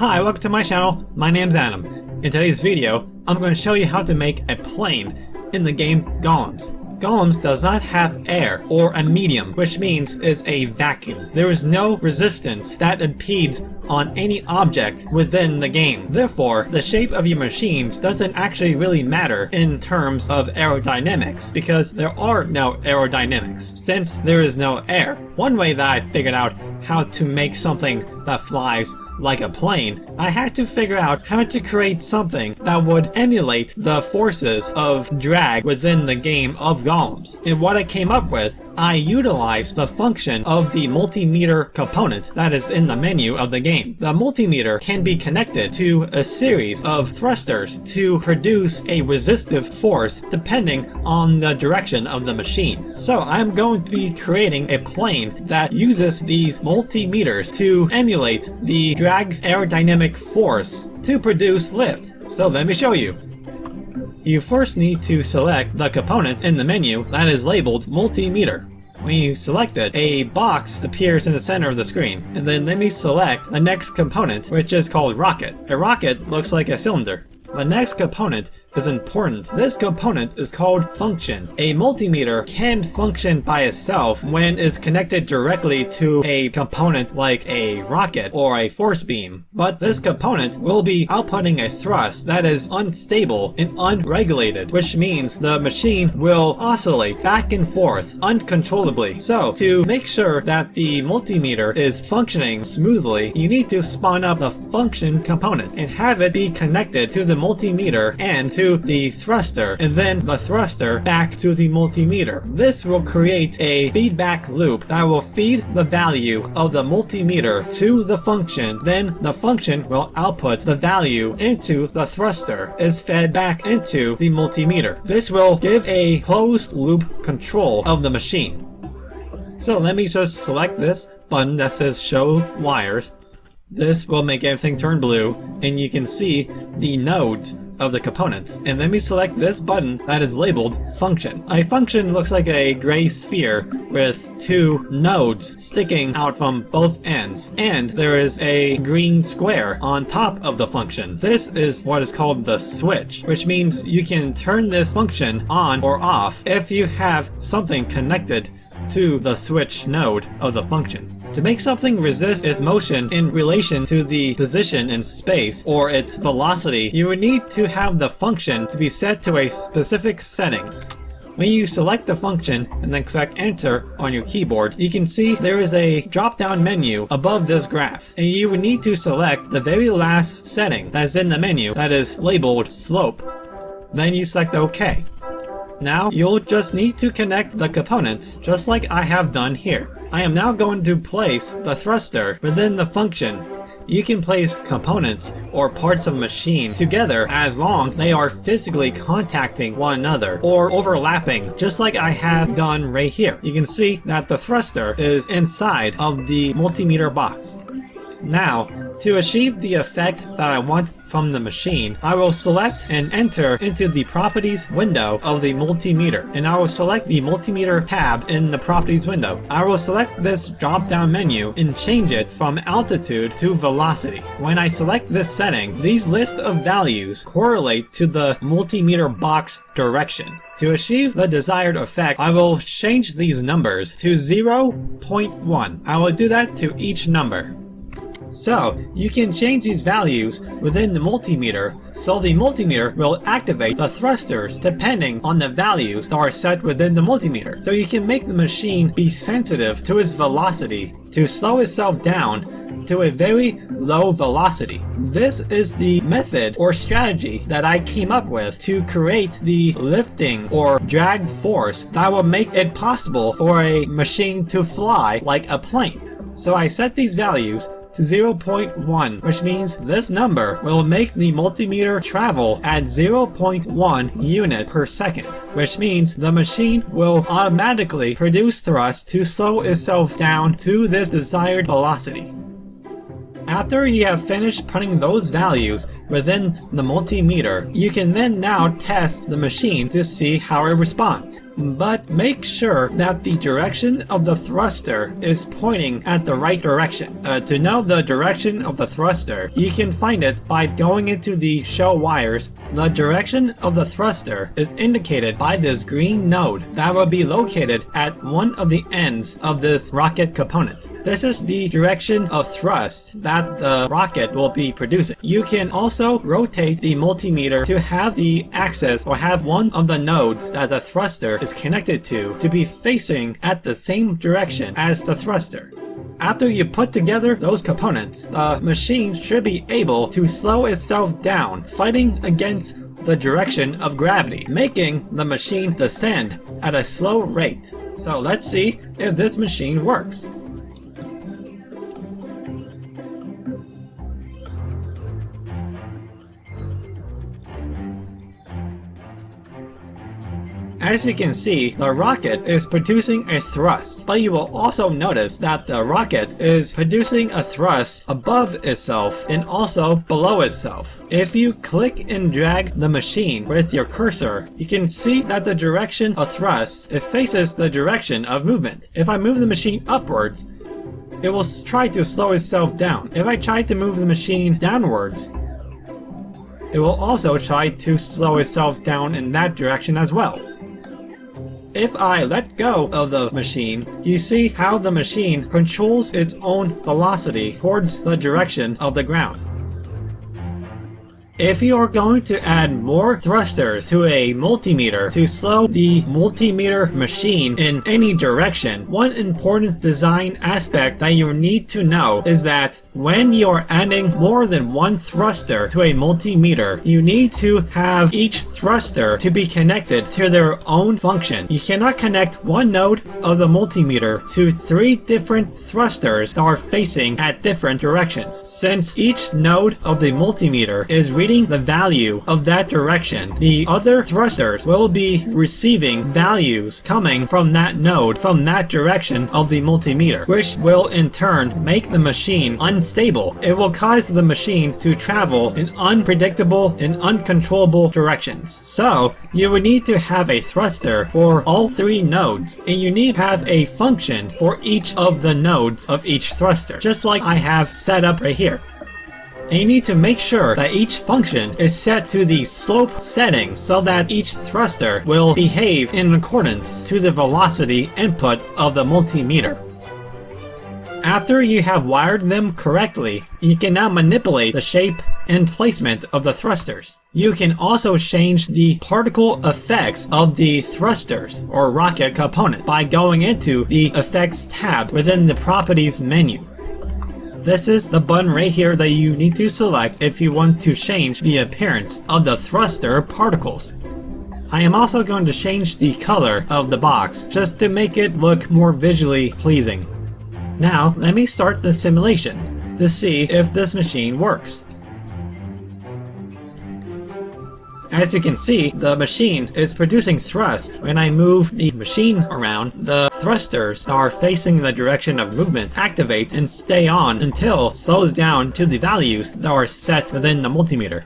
Hi, welcome to my channel. My name's Adam. In today's video, I'm going to show you how to make a plane in the game Golems. Golems does not have air or a medium, which means it's a vacuum. There is no resistance that impedes on any object within the game. Therefore, the shape of your machines doesn't actually really matter in terms of aerodynamics, because there are no aerodynamics, since there is no air. One way that I figured out how to make something that flies like a plane, I had to figure out how to create something that would emulate the forces of drag within the game of Golems. And what I came up with, I utilized the function of the multimeter component that is in the menu of the game. The multimeter can be connected to a series of thrusters to produce a resistive force depending on the direction of the machine. So I'm going to be creating a plane that uses these multimeters to emulate the drag aerodynamic force to produce lift. So let me show you. You first need to select the component in the menu that is labeled multimeter. When you select it, a box appears in the center of the screen, and then let me select the next component, which is called rocket. A rocket looks like a cylinder. The next component is important. This component is called function. A multimeter can function by itself when it's connected directly to a component like a rocket or a force beam. But this component will be outputting a thrust that is unstable and unregulated, which means the machine will oscillate back and forth uncontrollably. So, to make sure that the multimeter is functioning smoothly, you need to spawn up the function component and have it be connected to the multimeter and to the thruster, and then the thruster back to the multimeter. This will create a feedback loop that will feed the value of the multimeter to the function. Then the function will output the value into the thruster, is fed back into the multimeter. This will give a closed loop control of the machine. So let me just select this button that says show wires. This will make everything turn blue, and you can see the nodes of the components. And let me select this button that is labeled function. A function looks like a gray sphere with two nodes sticking out from both ends, and there is a green square on top of the function. This is what is called the switch, which means you can turn this function on or off if you have something connected to the switch node of the function. To make something resist its motion in relation to the position in space or its velocity, you would need to have the function to be set to a specific setting. When you select the function and then click enter on your keyboard, you can see there is a drop-down menu above this graph, and you would need to select the very last setting that is in the menu that is labeled slope. Then you select OK. Now you'll just need to connect the components just like I have done here. I am now going to place the thruster within the function. You can place components or parts of a machine together as long as they are physically contacting one another or overlapping, just like I have done right here. You can see that the thruster is inside of the multimeter box. Now, to achieve the effect that I want from the machine, I will select and enter into the properties window of the multimeter, and I will select the multimeter tab in the properties window. I will select this drop down menu and change it from altitude to velocity. When I select this setting, these list of values correlate to the multimeter box direction. To achieve the desired effect, I will change these numbers to 0.1. I will do that to each number. So, you can change these values within the multimeter, so the multimeter will activate the thrusters depending on the values that are set within the multimeter. So you can make the machine be sensitive to its velocity to slow itself down to a very low velocity. This is the method or strategy that I came up with to create the lifting or drag force that will make it possible for a machine to fly like a plane. So I set these values to 0.1, which means this number will make the multimeter travel at 0.1 unit per second, which means the machine will automatically produce thrust to slow itself down to this desired velocity. After you have finished putting those values within the multimeter, you can then now test the machine to see how it responds. But make sure that the direction of the thruster is pointing at the right direction. To know the direction of the thruster, you can find it by going into the show wires. The direction of the thruster is indicated by this green node that will be located at one of the ends of this rocket component. This is the direction of thrust that the rocket will be producing. You can also rotate the multimeter to have the axis or have one of the nodes that the thruster is connected to be facing at the same direction as the thruster. After you put together those components, the machine should be able to slow itself down, fighting against the direction of gravity, making the machine descend at a slow rate. So let's see if this machine works. As you can see, the rocket is producing a thrust, but you will also notice that the rocket is producing a thrust above itself and also below itself. If you click and drag the machine with your cursor, you can see that the direction of thrust, it faces the direction of movement. If I move the machine upwards, it will try to slow itself down. If I try to move the machine downwards, it will also try to slow itself down in that direction as well. If I let go of the machine, you see how the machine controls its own velocity towards the direction of the ground. If you are going to add more thrusters to a multimeter to slow the multimeter machine in any direction, one important design aspect that you need to know is that when you are adding more than one thruster to a multimeter, you need to have each thruster to be connected to their own function. You cannot connect one node of the multimeter to 3 different thrusters that are facing at different directions, since each node of the multimeter is reading the value of that direction. The other thrusters will be receiving values coming from that node from that direction of the multimeter, which will in turn make the machine unstable. It will cause the machine to travel in unpredictable and uncontrollable directions. So you would need to have a thruster for all 3 nodes, and you need to have a function for each of the nodes of each thruster, just like I have set up right here. And you need to make sure that each function is set to the slope setting so that each thruster will behave in accordance to the velocity input of the multimeter. After you have wired them correctly, you can now manipulate the shape and placement of the thrusters. You can also change the particle effects of the thrusters or rocket component by going into the Effects tab within the Properties menu. This is the button right here that you need to select if you want to change the appearance of the thruster particles. I am also going to change the color of the box just to make it look more visually pleasing. Now let me start the simulation to see if this machine works. As you can see, the machine is producing thrust. When I move the machine around, the thrusters that are facing the direction of movement activate and stay on until it slows down to the values that are set within the multimeter.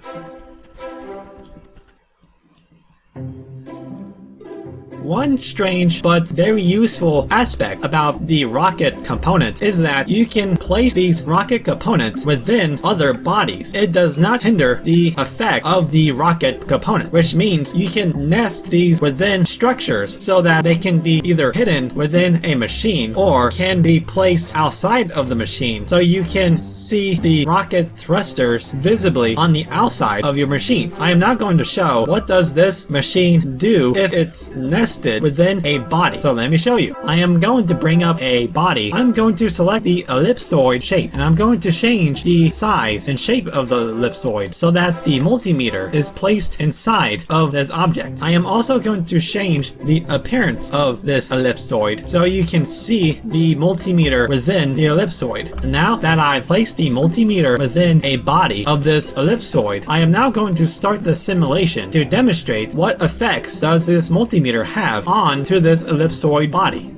One strange but very useful aspect about the rocket component is that you can place these rocket components within other bodies. It does not hinder the effect of the rocket component, which means you can nest these within structures so that they can be either hidden within a machine or can be placed outside of the machine, so you can see the rocket thrusters visibly on the outside of your machine. I am now going to show what does this machine do if it's nested within a body. So let me show you. I am going to bring up a body. I'm going to select the ellipsoid shape, and I'm going to change the size and shape of the ellipsoid so that the multimeter is placed inside of this object. I am also going to change the appearance of this ellipsoid so you can see the multimeter within the ellipsoid. And now that I've placed the multimeter within a body of this ellipsoid, I am now going to start the simulation to demonstrate what effects does this multimeter have on to this ellipsoid body.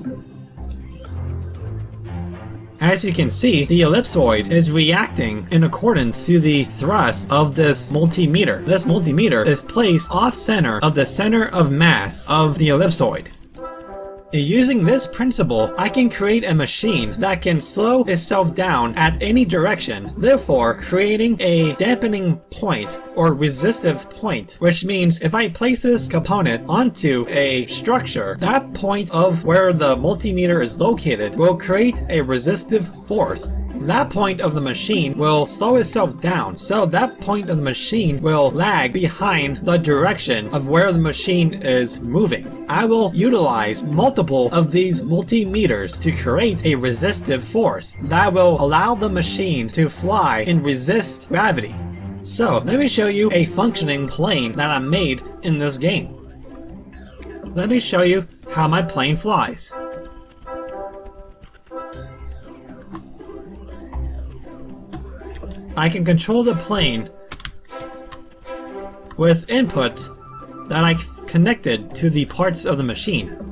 As you can see, the ellipsoid is reacting in accordance to the thrust of this multimeter. This multimeter is placed off-center of the center of mass of the ellipsoid. Using this principle, I can create a machine that can slow itself down at any direction, therefore creating a dampening point or resistive point, which means if I place this component onto a structure, that point of where the multimeter is located will create a resistive force. That point of the machine will slow itself down, so that point of the machine will lag behind the direction of where the machine is moving. I will utilize multiple of these multimeters to create a resistive force that will allow the machine to fly and resist gravity. So let me show you a functioning plane that I made in this game. Let me show you how my plane flies. I can control the plane with inputs that I've connected to the parts of the machine.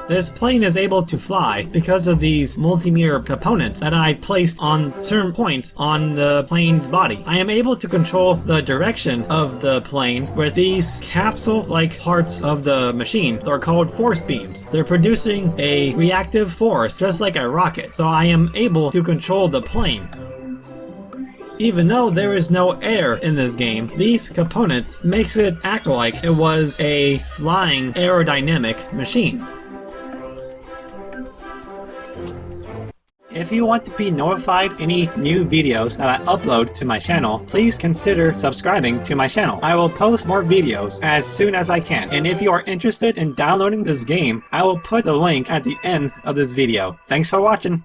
This plane is able to fly because of these multimeter components that I've placed on certain points on the plane's body. I am able to control the direction of the plane with these capsule-like parts of the machine. They're called force beams. They're producing a reactive force just like a rocket, so I am able to control the plane. Even though there is no air in this game, these components makes it act like it was a flying aerodynamic machine. If you want to be notified any new videos that I upload to my channel, please consider subscribing to my channel. I will post more videos as soon as I can, and if you are interested in downloading this game, I will put the link at the end of this video. Thanks for watching!